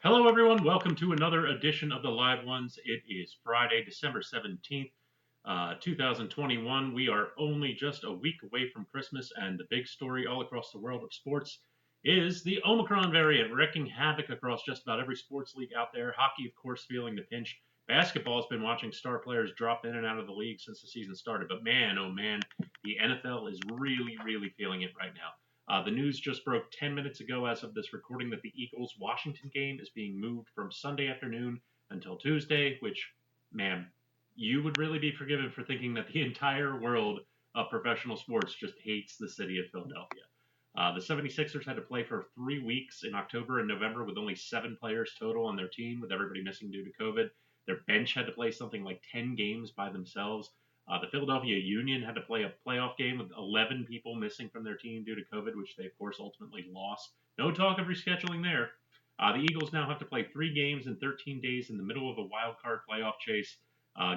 Hello, everyone. Welcome to another edition of the Live Ones. It is Friday, December 17th, 2021. We are only just a week away from Christmas, and the big story all across the world of sports is the Omicron variant wreaking havoc across just about every sports league out there. Hockey, of course, feeling the pinch. Basketball has been watching star players drop in and out of the league since the season started, but man, oh man, the NFL is really feeling it right now. The news just broke 10 minutes ago, as of this recording, that the Eagles Washington game is being moved from Sunday afternoon until Tuesday, which, man, you would really be forgiven for thinking that the entire world of professional sports just hates the city of Philadelphia. The 76ers had to play for 3 weeks in October and November with only 7 players total on their team, with everybody missing due to COVID. Their bench had to play something like 10 games by themselves. The Philadelphia Union had to play a playoff game with 11 people missing from their team due to COVID, which they, of course, ultimately lost. No talk of rescheduling there. The Eagles now have to play 3 games in 13 days in the middle of a wild card playoff chase.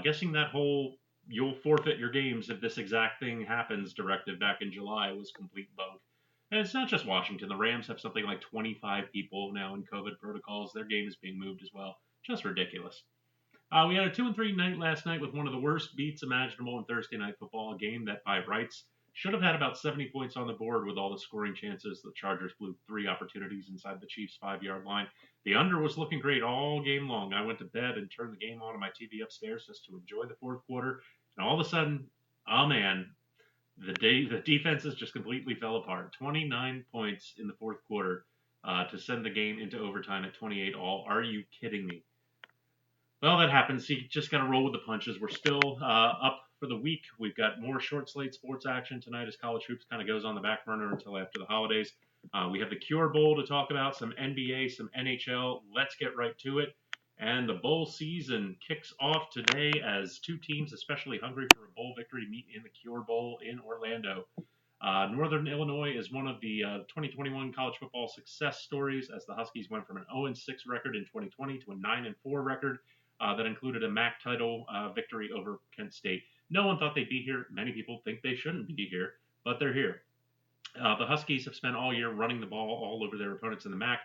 Guessing that whole "you'll forfeit your games if this exact thing happens" directive back in July was complete bunk. And it's not just Washington. The Rams have something like 25 people now in COVID protocols. Their game is being moved as well. Just ridiculous. We had a 2-3 night last night with one of the worst beats imaginable in Thursday night football, a game that by rights should have had about 70 points on the board with all the scoring chances. The Chargers blew 3 opportunities inside the Chiefs' 5-yard line. The under was looking great all game long. I went to bed and turned the game on my TV upstairs just to enjoy the fourth quarter, and all of a sudden, oh man, the defenses just completely fell apart. 29 points in the fourth quarter to send the game into overtime at 28 all. Are you kidding me? Well, that happens. You just got to roll with the punches. We're still up for the week. We've got more short slate sports action tonight as college hoops kind of goes on the back burner until after the holidays. We have the Cure Bowl to talk about, some NBA, some NHL. Let's get right to it. And the bowl season kicks off today as two teams, especially hungry for a bowl victory, meet in the Cure Bowl in Orlando. Northern Illinois is one of the 2021 college football success stories, as the Huskies went from an 0-6 record in 2020 to a 9-4 record that included a MAC title victory over Kent State. No one thought they'd be here. Many people think they shouldn't be here, but they're here. The Huskies have spent all year running the ball all over their opponents in the MAC.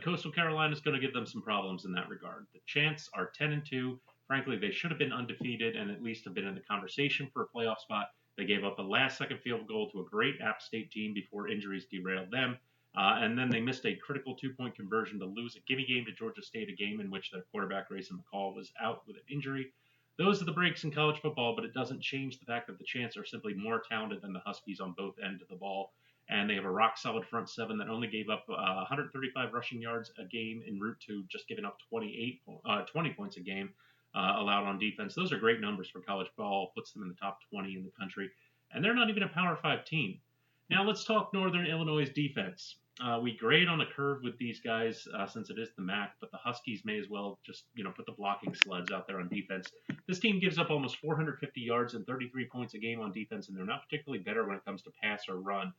Coastal Carolina is going to give them some problems in that regard. The Chants are 10-2. Frankly, they should have been undefeated and at least have been in the conversation for a playoff spot. They gave up a last-second field goal to a great App State team before injuries derailed them. And then they missed a critical two-point conversion to lose a gimme game to Georgia State, a game in which their quarterback, Grayson McCall, was out with an injury. Those are the breaks in college football, but it doesn't change the fact that the Chants are simply more talented than the Huskies on both ends of the ball. And they have a rock-solid front seven that only gave up 135 rushing yards a game en route to just giving up 20 points a game allowed on defense. Those are great numbers for college ball, puts them in the top 20 in the country. And they're not even a Power 5 team. Now let's talk Northern Illinois' defense. We grade on a curve with these guys since it is the MAC, but the Huskies may as well just put the blocking sleds out there on defense. This team gives up almost 450 yards and 33 points a game on defense, and they're not particularly better when it comes to pass or run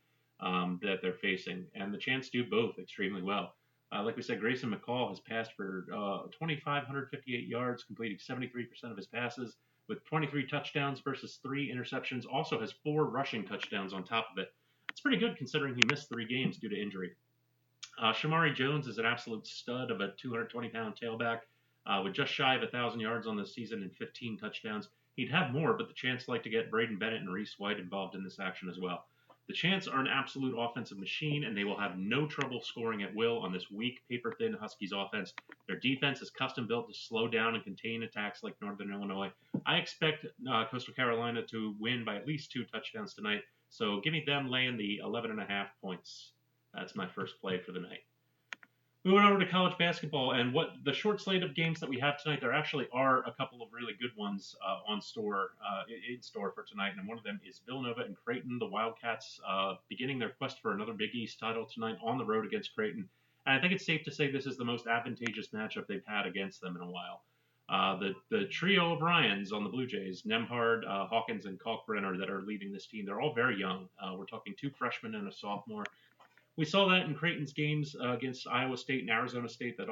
that they're facing. And the Chants do both extremely well. Like we said, Grayson McCall has passed for 2,558 yards, completing 73% of his passes with 23 touchdowns versus 3 interceptions. Also has 4 rushing touchdowns on top of it. It's pretty good considering he missed 3 games due to injury. Shamari Jones is an absolute stud of a 220-pound tailback with just shy of 1,000 yards on the season and 15 touchdowns. He'd have more, but the Chants like to get Braden Bennett and Reese White involved in this action as well. The Chants are an absolute offensive machine, and they will have no trouble scoring at will on this weak, paper-thin Huskies offense. Their defense is custom-built to slow down and contain attacks like Northern Illinois. I expect Coastal Carolina to win by at least 2 touchdowns tonight, so give me them laying the 11.5 points. That's my first play for the night. Moving over to college basketball, and what the short slate of games that we have tonight, there actually are a couple of really good ones in store for tonight, and one of them is Villanova and Creighton. The Wildcats beginning their quest for another Big East title tonight on the road against Creighton, and I think it's safe to say this is the most advantageous matchup they've had against them in a while. The trio of Ryans on the Blue Jays, Nemhard, Hawkins, and Kalkbrenner, that are leading this team, they're all very young. We're talking 2 freshmen and a sophomore. We saw that in Creighton's games against Iowa State and Arizona State, that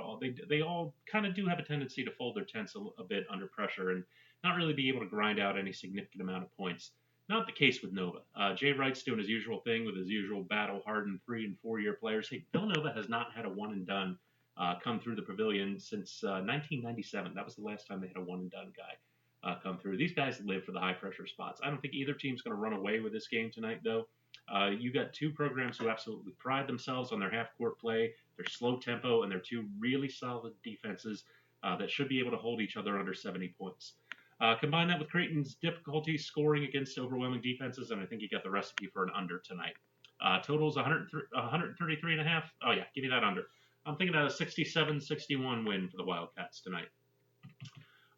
they all kind of do have a tendency to fold their tents a bit under pressure and not really be able to grind out any significant amount of points. Not the case with Nova. Jay Wright's doing his usual thing with his usual battle-hardened 3- and 4-year players. Hey, Villanova has not had a one-and-done come through the pavilion since 1997. That was the last time they had a one and done guy come through. These guys live for the high pressure spots. I don't think either team's going to run away with this game tonight, though. You got two programs who absolutely pride themselves on their half court play, their slow tempo, and their two really solid defenses that should be able to hold each other under 70 points. Combine that with Creighton's difficulty scoring against overwhelming defenses, and I think you got the recipe for an under tonight. Total's 133 and a half. Oh, yeah, give me that under. I'm thinking a 67-61 win for the Wildcats tonight.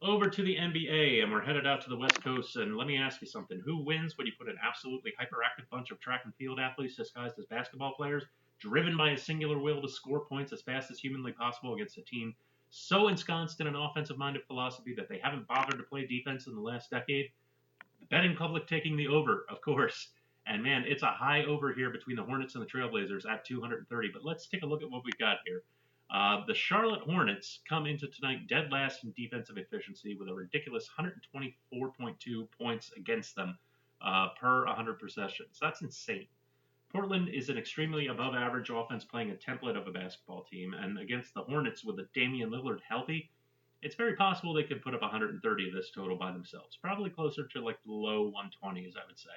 Over to the NBA, and we're headed out to the West Coast. And let me ask you something. Who wins when you put an absolutely hyperactive bunch of track and field athletes disguised as basketball players, driven by a singular will to score points as fast as humanly possible against a team so ensconced in an offensive-minded philosophy that they haven't bothered to play defense in the last decade? The betting public taking the over, of course. And man, it's a high over here between the Hornets and the Trailblazers at 230. But let's take a look at what we've got here. The Charlotte Hornets come into tonight dead last in defensive efficiency with a ridiculous 124.2 points against them per 100 possessions. That's insane. Portland is an extremely above average offense playing a template of a basketball team, and against the Hornets with a Damian Lillard healthy, it's very possible they could put up 130 of this total by themselves. Probably closer to like the low 120s, I would say.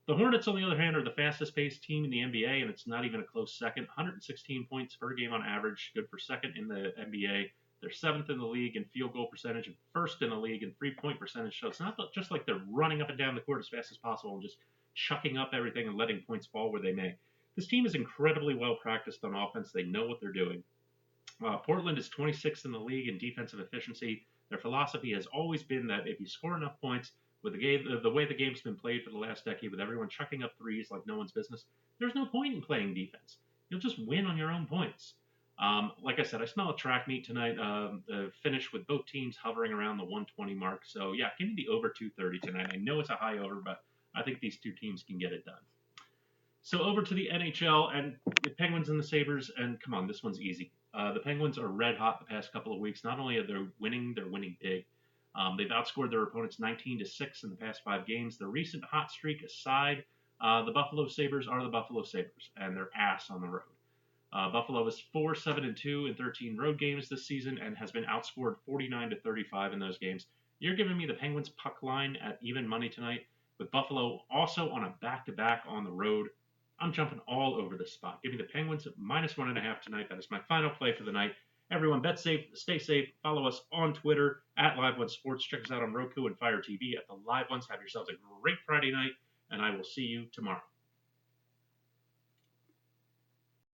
The Hornets, on the other hand, are the fastest paced team in the NBA, and it's not even a close second. 116 points per game on average, good for second in the NBA. They're seventh in the league in field goal percentage and first in the league in 3-point percentage. So it's not just like they're running up and down the court as fast as possible and just chucking up everything and letting points fall where they may. This team is incredibly well practiced on offense. They know what they're doing. Portland is 26th in the league in defensive efficiency. Their philosophy has always been that if you score enough points, with the way the game's been played for the last decade, with everyone chucking up threes like no one's business, there's no point in playing defense. You'll just win on your own points. Like I said, I smell a track meet tonight. Finish with both teams hovering around the 120 mark. So yeah, give me the over 230 tonight. I know it's a high over, but I think these two teams can get it done. So over to the NHL and the Penguins and the Sabres, and come on, this one's easy. The Penguins are red hot the past couple of weeks. Not only are they winning, they're winning big. They've outscored their opponents 19-6 in the past 5 games. The recent hot streak aside, the Buffalo Sabres are the Buffalo Sabres, and they're ass on the road. Buffalo is 4-7-2 in 13 road games this season and has been outscored 49-35 in those games. You're giving me the Penguins puck line at even money tonight, with Buffalo also on a back-to-back on the road. I'm jumping all over this spot. Give me the Penguins at -1.5 tonight. That is my final play for the night. Everyone, bet safe, stay safe. Follow us on Twitter at Live One Sports. Check us out on Roku and Fire TV at the Live Ones. Have yourselves a great Friday night, and I will see you tomorrow.